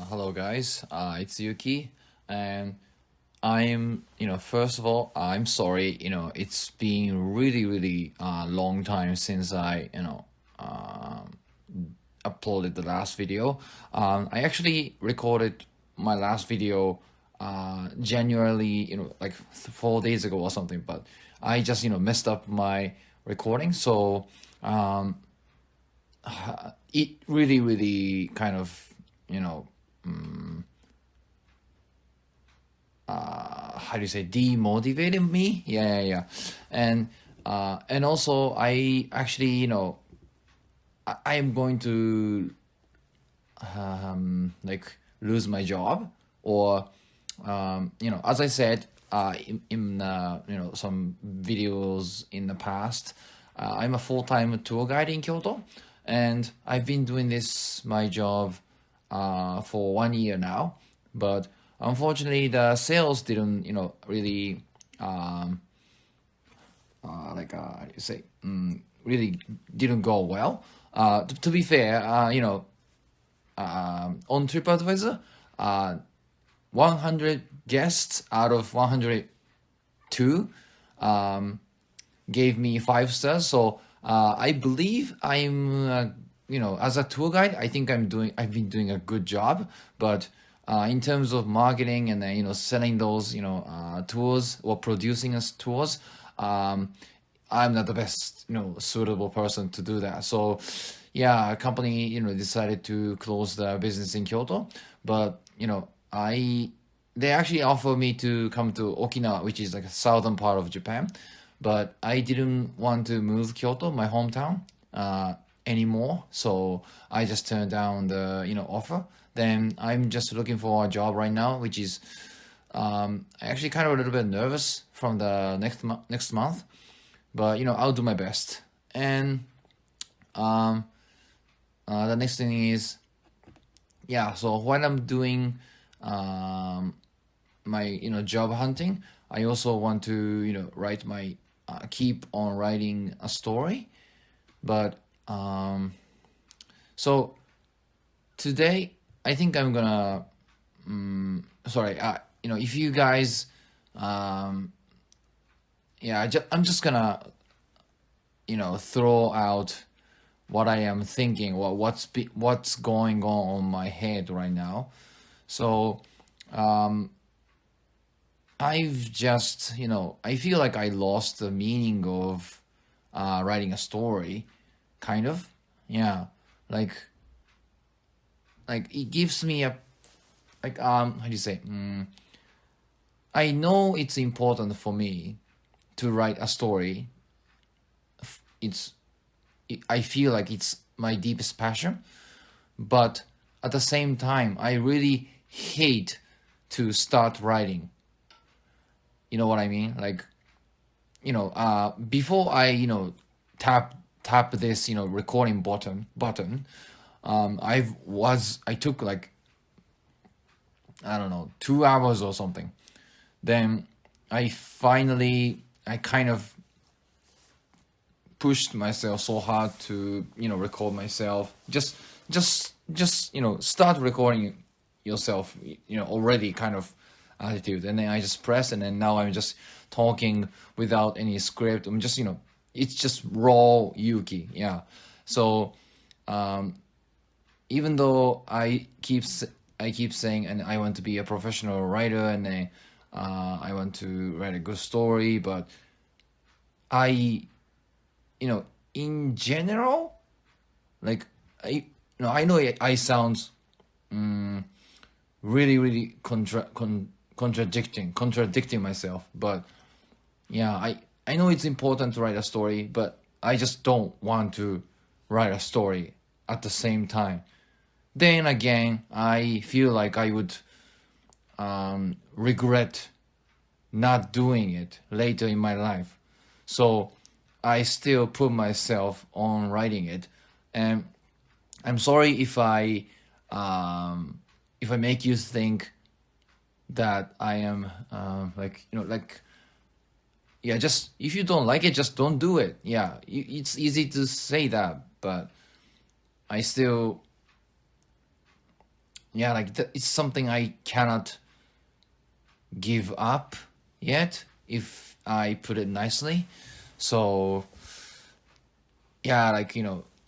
Hello guys, it's Yuki, and first of all, I'm sorry, it's been really long time since I uploaded the last video. I actually recorded my last video, January, like 4 days ago or something, but I just, messed up my recording, so, um, it really kind of, you know, how do you say, demotivated me. Yeah. And also I actually, I am going to like lose my job, or as I said, in some videos in the past, I'm a full-time tour guide in Kyoto, and I've been doing this my job for 1 year now. But unfortunately, the sales didn't really you say, really didn't go well. To be fair, on TripAdvisor, 100 guests out of 102 gave me 5 stars. So I believe as a tour guide, I think I've been doing a good job. But in terms of marketing and selling those tours or producing us tours, I'm not the best suitable person to do that. So yeah, a company decided to close the business in Kyoto, but I they actually offered me to come to Okinawa, which is like a southern part of Japan, but I didn't want to move Kyoto, my hometown, anymore. So I just turned down the offer. Then I'm just looking for a job right now, which is actually kind of a little bit nervous from the next month, but I'll do my best. And the next thing is, yeah. So while I'm doing my job hunting, I also want to write my keep on writing a story. But so today I think I'm gonna sorry, if you guys I'm just gonna throw out what I am thinking, what's going on my head right now. So I've just I feel like I lost the meaning of writing a story, kind of. Yeah, like it gives me a, like, how do you say, I know it's important for me to write a story. It's I feel like it's my deepest passion, but at the same time, I really hate to start writing. You know what I mean? Like, before I tap this recording button, I took like, I don't know, 2 hours or something. Then I kind of pushed myself so hard to record myself. Just start recording yourself. Already kind of attitude, and then I just press, and then now I'm just talking without any script. I'm just it's just raw Yuki. Yeah. So even though I keep saying, and I want to be a professional writer, and then I want to write a good story, but I in general, like, I know I sound really contradicting myself, but yeah, I know it's important to write a story, but I just don't want to write a story at the same time. Then again, I feel like I would regret not doing it later in my life. So I still put myself on writing it, and I'm sorry if I make you think that I am yeah. Just if you don't like it, just don't do it. Yeah, it's easy to say that, but I still yeah, like it's something I cannot give up yet, if I put it nicely. So yeah, like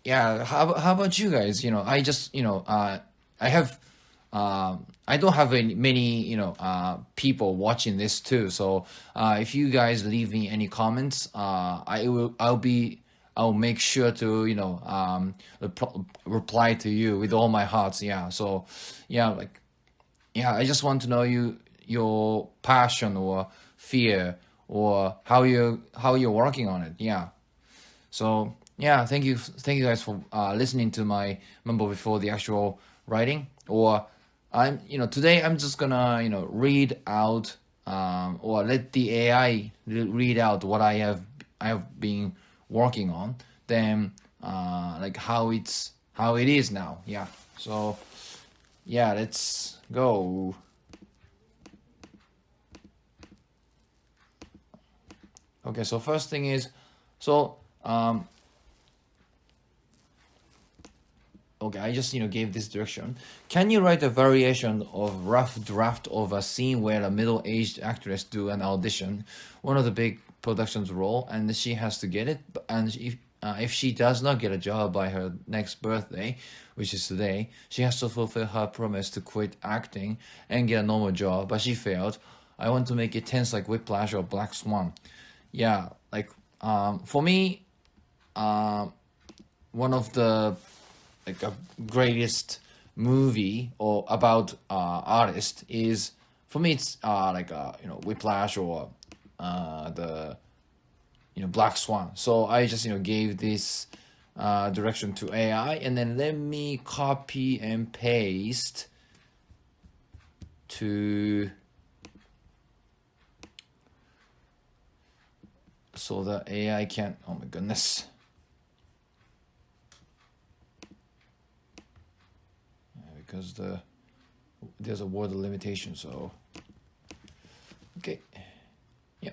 yeah. How about you guys? I just I have I don't have many people watching this too. So if you guys leave me any comments, I'll make sure to reply to you with all my hearts. Yeah. So yeah, like yeah, I just want to know your passion or fear, or how you're working on it. Yeah. So yeah, thank you guys for listening to my mumble before the actual writing. Or today I'm just gonna read out, or let the AI read out what I have been working on. Then like how it is now. Yeah. So yeah, let's go. Okay. So first thing is, so okay, I just gave this direction. Can you write a variation of rough draft of a scene where a middle-aged actress do an audition, one of the big production's role, and she has to get it, and if she does not get a job by her next birthday, which is today, she has to fulfill her promise to quit acting and get a normal job, but she failed. I want to make it tense like Whiplash or Black Swan. Yeah, like for me, one of the like a greatest movie or about artist is, for me, it's like Whiplash, or the Black Swan. So I just gave this direction to AI, and then let me copy and paste to, so that AI can, oh my goodness, because there's a word limitation. So okay, yeah.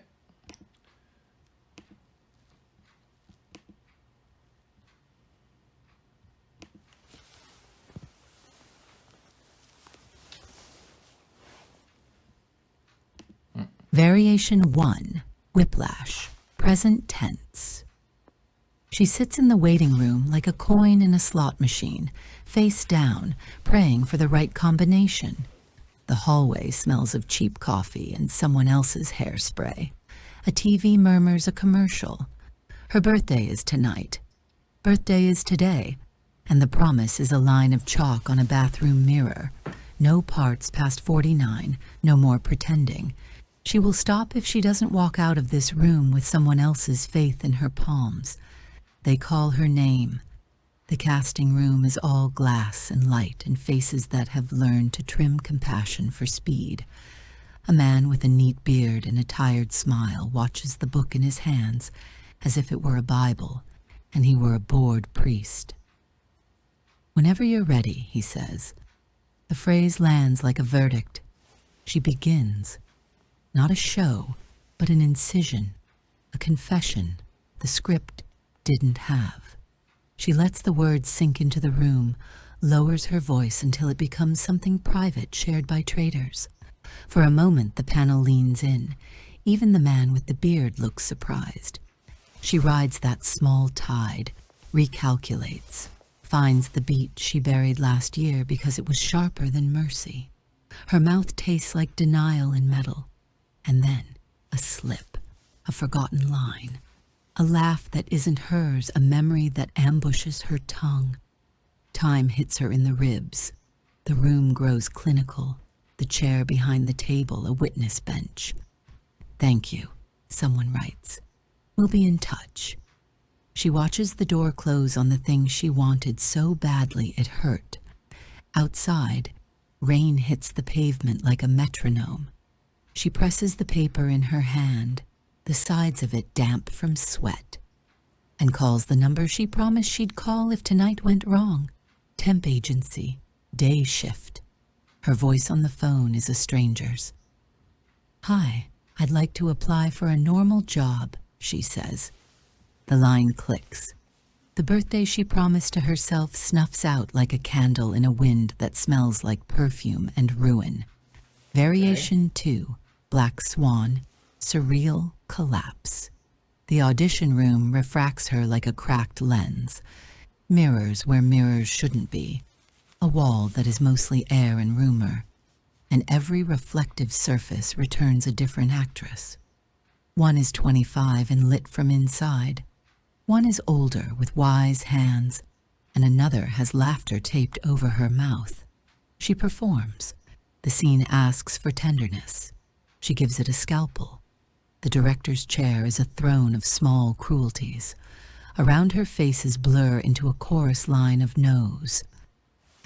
Variation 1, Whiplash, present tense. She sits in the waiting room like a coin in a slot machine, face down, praying for the right combination. The hallway smells of cheap coffee and someone else's hairspray. A TV murmurs a commercial. Her birthday is tonight. Birthday is today, and the promise is a line of chalk on a bathroom mirror. No parts past 49, no more pretending. She will stop if she doesn't walk out of this room with someone else's faith in her palms. They call her name. The casting room is all glass and light and faces that have learned to trim compassion for speed. A man with a neat beard and a tired smile watches the book in his hands as if it were a Bible and he were a bored priest. Whenever you're ready, he says. The phrase lands like a verdict. She begins. Not a show, but an incision, a confession the script didn't have. She lets the words sink into the room, lowers her voice until it becomes something private shared by traders. For a moment the panel leans in. Even the man with the beard looks surprised. She rides that small tide, recalculates, finds the beat she buried last year because it was sharper than mercy. Her mouth tastes like denial in metal. And then a slip, a forgotten line, a laugh that isn't hers, a memory that ambushes her tongue. Time hits her in the ribs. The room grows clinical, the chair behind the table a witness bench. Thank you, someone writes. We'll be in touch. She watches the door close on the thing she wanted so badly it hurt. Outside, rain hits the pavement like a metronome. She presses the paper in her hand, the sides of it damp from sweat, and calls the number she promised she'd call if tonight went wrong. Temp agency, day shift. Her voice on the phone is a stranger's. Hi, I'd like to apply for a normal job, she says. The line clicks. The birthday she promised to herself snuffs out like a candle in a wind that smells like perfume and ruin. Variation 2, Black Swan, Surreal Collapse. The audition room refracts her like a cracked lens. Mirrors where mirrors shouldn't be. A wall that is mostly air and rumor. And every reflective surface returns a different actress. One is 25 and lit from inside. One is older with wise hands, and another has laughter taped over her mouth. She performs. The scene asks for tenderness. She gives it a scalpel. The director's chair is a throne of small cruelties. Around her faces blur into a chorus line of no's.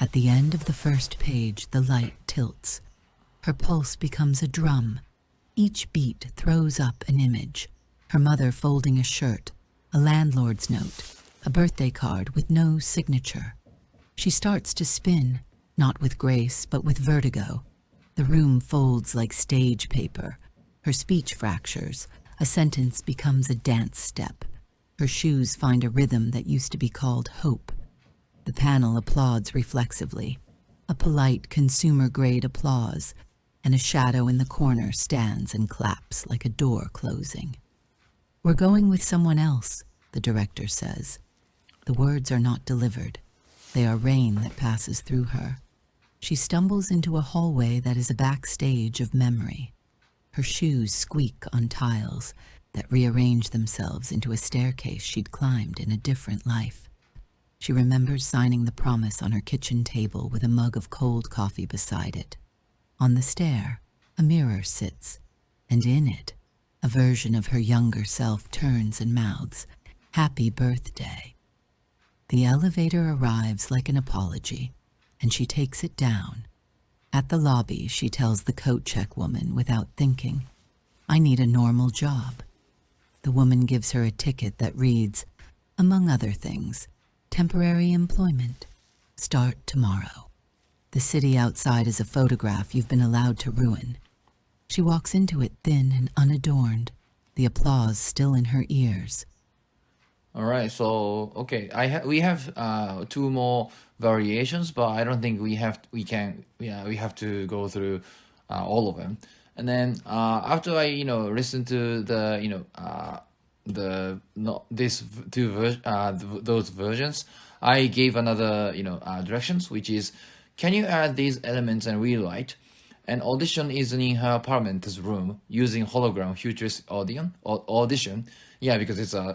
At the end of the first page, the light tilts. Her pulse becomes a drum. Each beat throws up an image. Her mother folding a shirt, a landlord's note, a birthday card with no signature. She starts to spin, not with grace, but with vertigo. The room folds like stage paper. Her speech fractures. A sentence becomes a dance step. Her shoes find a rhythm that used to be called hope. The panel applauds reflexively. A polite consumer-grade applause, and a shadow in the corner stands and claps like a door closing. "We're going with someone else," the director says. The words are not delivered. They are rain that passes through her. She stumbles into a hallway that is a backstage of memory. Her shoes squeak on tiles that rearrange themselves into a staircase she'd climbed in a different life. She remembers signing the promise on her kitchen table with a mug of cold coffee beside it. On the stair, a mirror sits, and in it, a version of her younger self turns and mouths, "Happy birthday." The elevator arrives like an apology, and she takes it down. At the lobby, she tells the coat check woman without thinking, "I need a normal job." The woman gives her a ticket that reads, among other things, "Temporary employment. Start tomorrow." The city outside is a photograph you've been allowed to ruin. She walks into it thin and unadorned, the applause still in her ears. All right, so okay, we have two more variations, but I don't think we have to go through all of them. And then after I listen to the the no this those versions, I gave another directions, which is, can you add these elements and rewrite? An audition is in her apartment's room using hologram futurist audition. Yeah, because it's a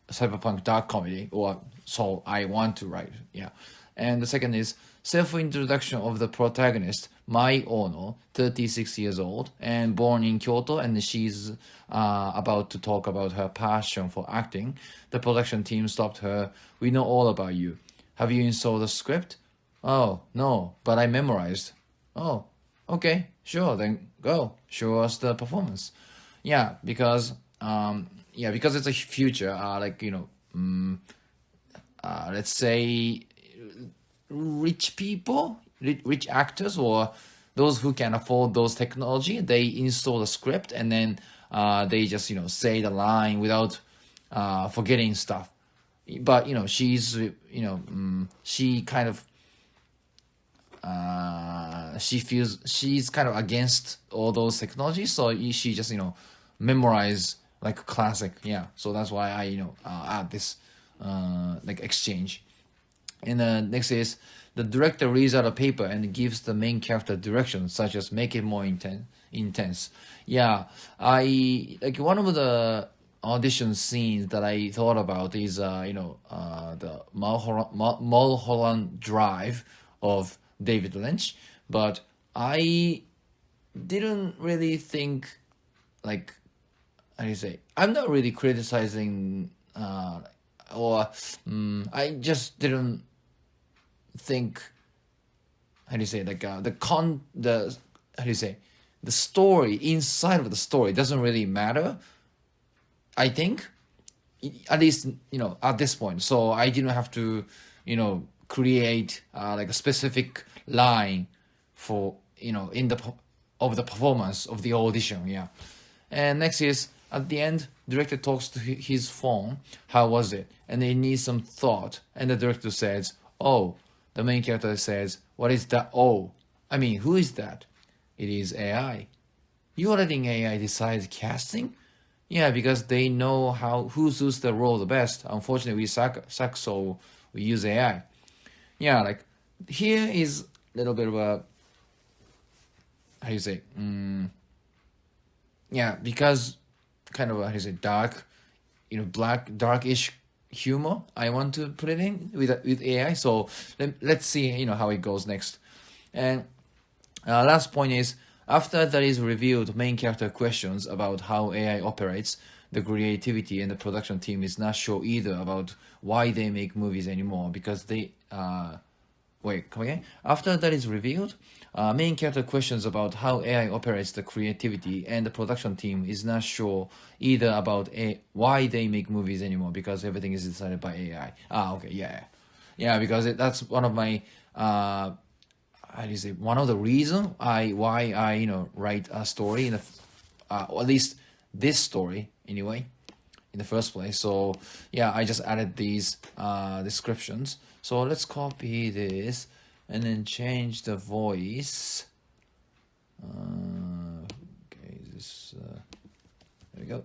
cyberpunk dark comedy, or so I want to write. Yeah. And the second is self-introduction of the protagonist, Mai Ono, 36 years old and born in Kyoto, and she's about to talk about her passion for acting. The production team stopped her. "We know all about you. Have you installed the script?" "Oh, no, but I memorized." "Oh, okay, sure, then go. Show us the performance." Because it's a future, let's say rich people, rich actors, or those who can afford those technology, they install the script, and then they just say the line without forgetting stuff. But she kind of she feels she's kind of against all those technologies, so she just memorize like a classic. Yeah, so that's why I add this exchange. And next is the director reads out a paper and gives the main character directions, such as make it more intense. Yeah, I like one of the audition scenes that I thought about is the Mulholland Drive of David Lynch, but I didn't really think, like, how do you say, I'm not really criticizing I just didn't think, how do you say, the how do you say, the story inside of the story doesn't really matter, I think, at least at this point. So I didn't have to create like a specific line for of the performance of the audition. Yeah. And next is at the end, director talks to his phone. How was it? And they need some thought. And the director says, "Oh." The main character says, "What is that? Oh, I mean, who is that?" "It is AI." "You are letting AI decide casting?" "Yeah, because they know who suits the role the best. Unfortunately, we suck, so we use AI." Yeah, like here is a little bit of a, how do you say, yeah, because kind of a, how do you say, dark, darkish humor. I want to put it in with AI. So let's see, how it goes next. And last point is, after that is revealed, main character questions about how AI operates. The creativity and the production team is not sure either about why they make movies anymore, because they wait, come again? After that is revealed, main character questions about how AI operates the creativity, and the production team is not sure either about why they make movies anymore, because everything is decided by AI. Okay, yeah, because that's one of my how do you say, one of the reason why I write a story in the or at least this story anyway in the first place. So yeah, I just added these descriptions. So let's copy this and then change the voice. Okay, there we go.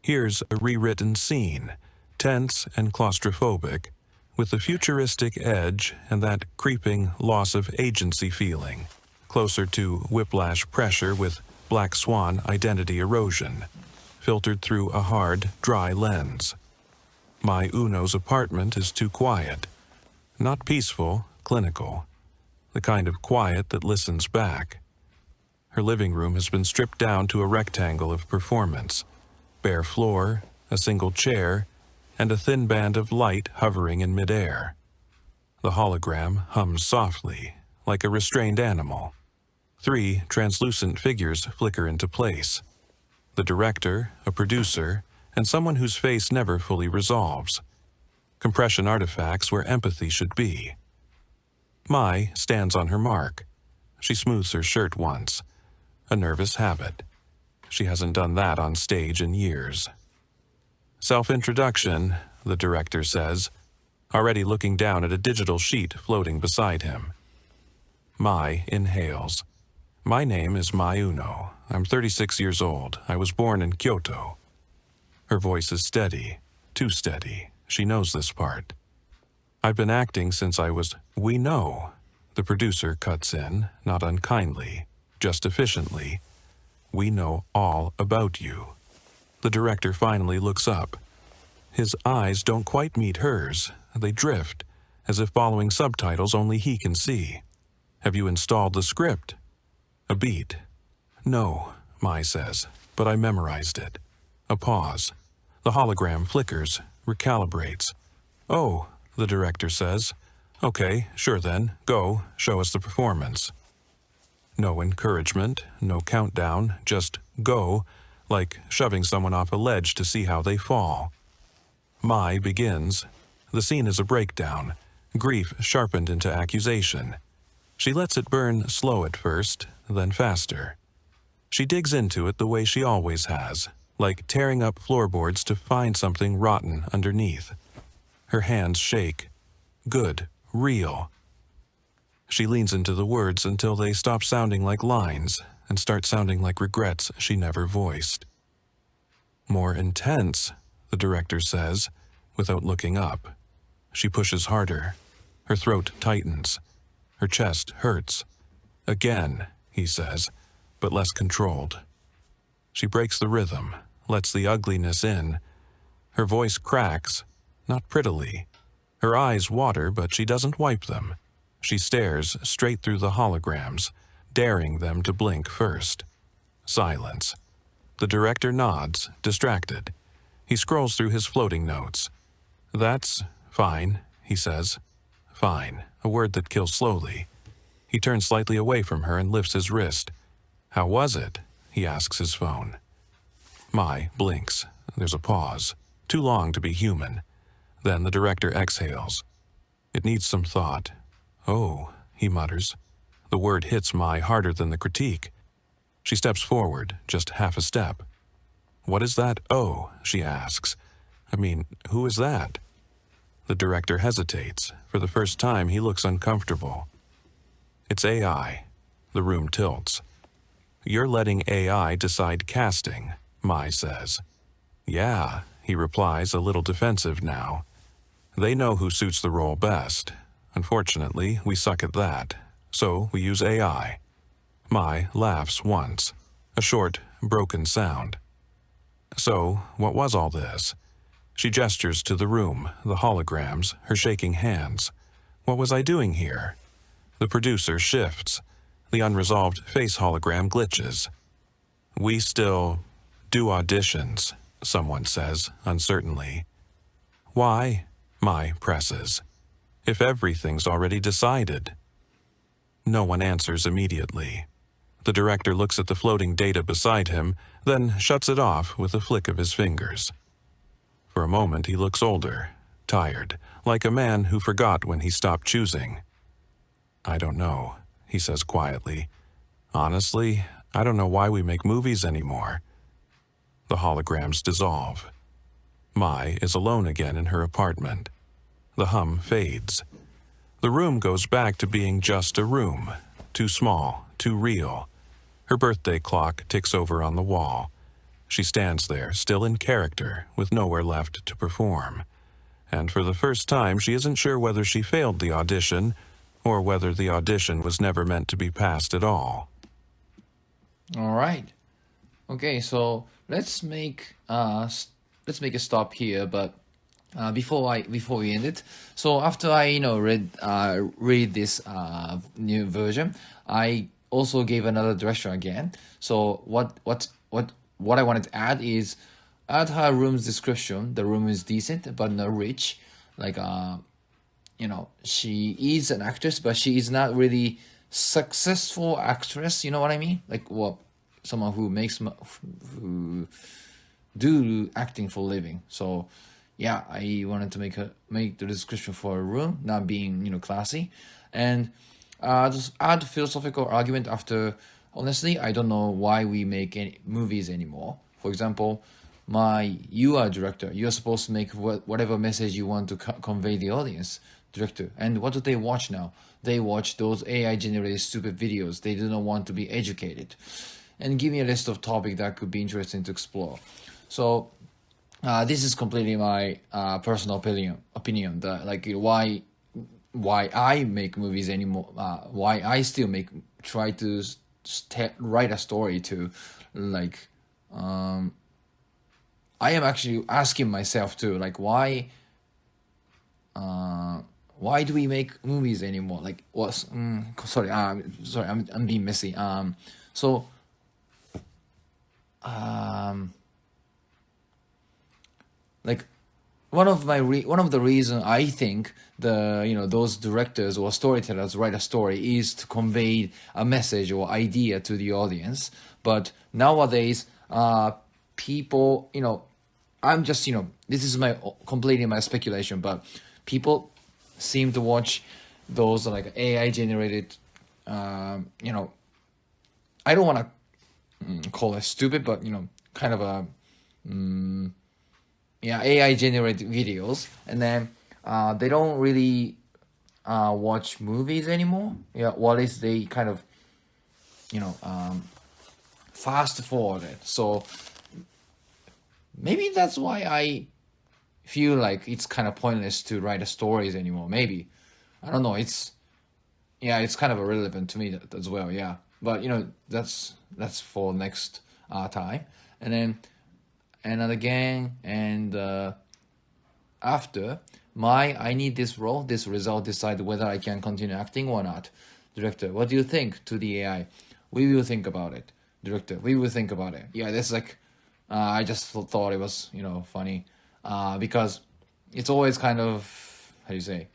Here's a rewritten scene, tense and claustrophobic, with a futuristic edge and that creeping loss of agency feeling, closer to Whiplash pressure with Black Swan identity erosion, filtered through a hard, dry lens. My Uno's apartment is too quiet. Not peaceful, clinical. The kind of quiet that listens back. Her living room has been stripped down to a rectangle of performance. Bare floor, a single chair, and a thin band of light hovering in midair. The hologram hums softly, like a restrained animal. 3 translucent figures flicker into place. The director, a producer, and someone whose face never fully resolves. Compression artifacts where empathy should be. Mai stands on her mark. She smooths her shirt once. A nervous habit. She hasn't done that on stage in years. Self-introduction, the director says, already looking down at a digital sheet floating beside him. Mai inhales. My name is Mai Uno. I'm 36 years old. I was born in Kyoto. Her voice is steady, too steady. She knows this part. I've been acting since I was... We know. The producer cuts in, not unkindly, just efficiently. We know all about you. The director finally looks up. His eyes don't quite meet hers. They drift, as if following subtitles only he can see. Have you installed the script? A beat. No, Mai says, but I memorized it. A pause. The hologram flickers, recalibrates. Oh, the director says. Okay, sure then, go, show us the performance. No encouragement, no countdown, just go, like shoving someone off a ledge to see how they fall. Mai begins. The scene is a breakdown, grief sharpened into accusation. She lets it burn slow at first, then faster. She digs into it the way she always has, like tearing up floorboards to find something rotten underneath. Her hands shake. Good, real. She leans into the words until they stop sounding like lines and start sounding like regrets she never voiced. More intense, the director says, without looking up. She pushes harder. Her throat tightens. Her chest hurts. Again, he says, but less controlled. She breaks the rhythm, lets the ugliness in. Her voice cracks, not prettily. Her eyes water, but she doesn't wipe them. She stares straight through the holograms, daring them to blink first. Silence. The director nods, distracted. He scrolls through his floating notes. That's fine, he says. Fine, a word that kills slowly. He turns slightly away from her and lifts his wrist. How was it? He asks his phone. Mai blinks. There's a pause. Too long to be human. Then the director exhales. It needs some thought. Oh, he mutters. The word hits Mai harder than the critique. She steps forward, just half a step. "What is that 'oh'?" she asks. "I mean, who is that?" The director hesitates. For the first time, he looks uncomfortable. "It's AI." The room tilts. "You're letting AI decide casting," Mai says. "Yeah," he replies, a little defensive now. "They know who suits the role best. Unfortunately, we suck at that. So we use AI." Mai laughs once. A short, broken sound. "So, what was all this?" She gestures to the room, the holograms, her shaking hands. "What was I doing here?" The producer shifts. The unresolved face hologram glitches. "We still do auditions," someone says, uncertainly. "Why?" Mai presses. "If everything's already decided." No one answers immediately. The director looks at the floating data beside him, then shuts it off with a flick of his fingers. For a moment he looks older, tired, like a man who forgot when he stopped choosing. "I don't know," he says quietly. "Honestly, I don't know why we make movies anymore." The holograms dissolve. Mai is alone again in her apartment. The hum fades. The room goes back to being just a room, too small, too real. Her birthday clock ticks over on the wall. She stands there, still in character, with nowhere left to perform. And for the first time, she isn't sure whether she failed the audition or whether the audition was never meant to be passed at all. All right. Okay, so let's make a stop here. But before we end it, so after I read this new version, I also gave another direction again. So what I wanted to add is add her room's description. The room is decent but not rich. Like she is an actress, but she is not really successful actress. You know what I mean? Like someone who who do acting for a living. So yeah, I wanted to make the description for a room not being classy, and just add philosophical argument after. Honestly, I don't know why we make any movies anymore. For example, you are a director. You're supposed to make whatever message you want to convey the audience, director. And what do they watch now? They watch those AI generated stupid videos. They do not want to be educated. And give me a list of topics that could be interesting to explore. So this is completely my personal opinion that why I make movies anymore. Why I still try to write a story to I am actually asking myself too, like why do we make movies anymore? Like sorry, I'm being messy. Like one of the reason I think those directors or storytellers write a story is to convey a message or idea to the audience. But nowadays, people, I'm just this is completely my speculation, but people seem to watch those like AI generated, I don't want to call it stupid, but kind of a AI generated videos, and then they don't really watch movies anymore. What is they kind of fast forward it. So maybe that's why I feel like it's kind of pointless to write stories anymore. Maybe I don't know. It's kind of irrelevant to me as well. Yeah, but that's for next time, and then. And again, and after I need this role, this result decide whether I can continue acting or not. Director, what do you think to the AI? We will think about it. Director, we will think about it. Yeah, that's like, I just thought it was, funny. Because it's always kind of, how do you say,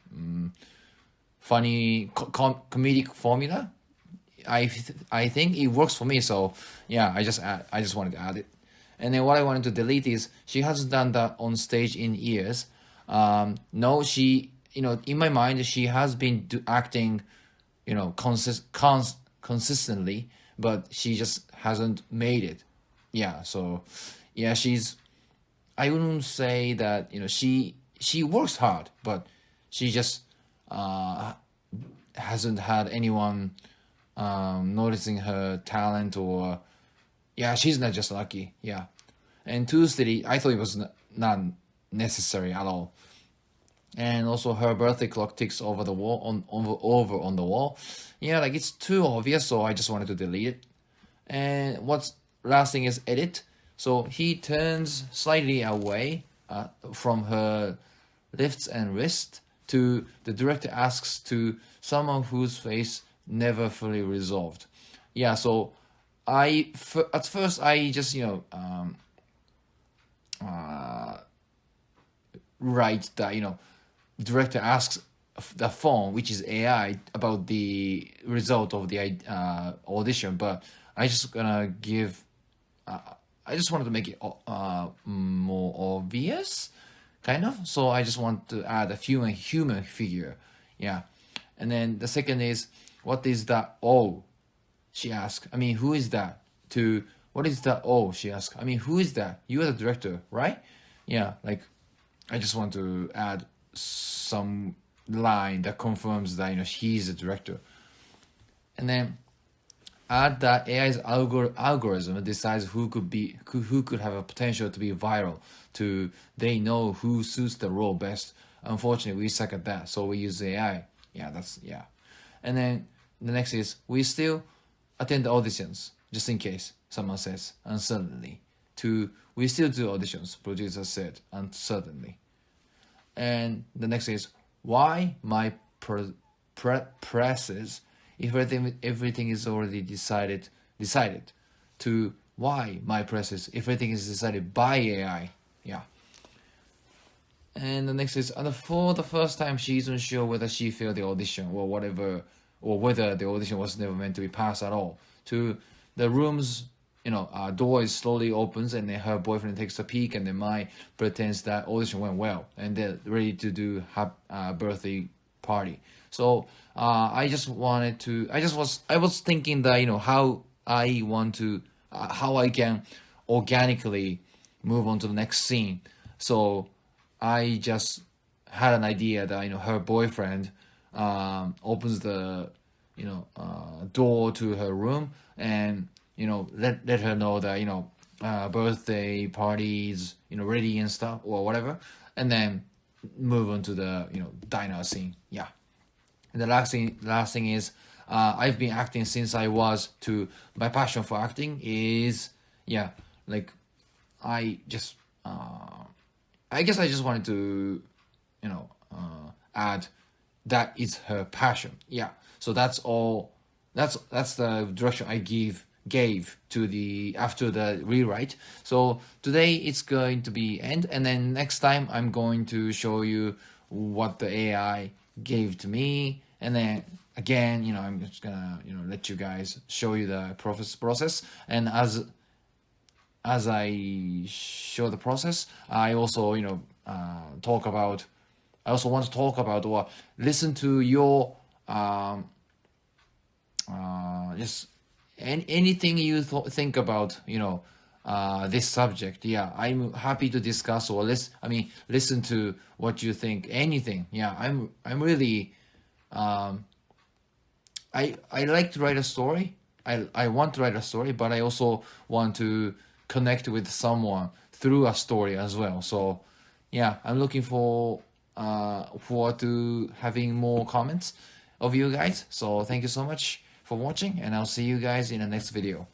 funny comedic formula. I think it works for me, so yeah, I just wanted to add it. And then what I wanted to delete is she hasn't done that on stage in years. No, she, in my mind, she has been acting consistently, but she just hasn't made it. Yeah, so yeah, I wouldn't say that she works hard, but she just hasn't had anyone noticing her talent, or yeah, she's not just lucky. Yeah, and Tuesday, I thought it was not necessary at all. And also her birthday clock ticks over the wall over on the wall. Yeah, like it's too obvious, so I just wanted to delete it. And what's last thing is edit. So he turns slightly away from her lifts and wrist to the director asks to someone whose face never fully resolved. Yeah, so at first I just write that director asks the phone, which is AI, about the result of the audition, but I just gonna give. I just wanted to make it more obvious, kind of. So I just want to add a human figure, yeah. And then the second is, what is that? Oh, she asked. I mean, who is that? To what is that? Oh, she asked. I mean, who is that? You are the director, right? Yeah, like I just want to add some line that confirms that he's the director. And then add that AI's algorithm decides who could have a potential to be viral. They know who suits the role best. Unfortunately, we suck at that, so we use AI. Yeah. And then the next is, we still attend the auditions just in case someone says uncertainly. We still do auditions, producer said uncertainly. And the next is, why my presses if everything is already decided, to why my presses if everything is decided by AI. Yeah. And the next is, and for the first time she isn't sure whether she failed the audition or whatever, or whether the audition was never meant to be passed at all. To the room's door is slowly opens, and then her boyfriend takes a peek, and then Mai pretends that audition went well, and they're ready to do birthday party. So I was thinking that how I can organically move on to the next scene. So I just had an idea that her boyfriend opens the door to her room, and let her know that birthday parties ready and stuff or whatever, and then move on to the diner scene. Yeah. And the last thing is, I've been acting since I was two. My passion for acting is like I just I guess I just wanted to add that is her passion. Yeah. So that's all. That's the direction I gave to the after the rewrite. So today it's going to be end, and then next time I'm going to show you what the AI gave to me, and then again I'm just gonna let you guys show you the process. And as I show the process, I also want to talk about or listen to your just anything you think about this subject. Yeah, I'm happy to discuss or listen to what you think. Anything. Yeah, I'm really I like to write a story. I want to write a story, but I also want to connect with someone through a story as well. So yeah, I'm looking forward to having more comments of you guys. So thank you so much for watching, and I'll see you guys in the next video.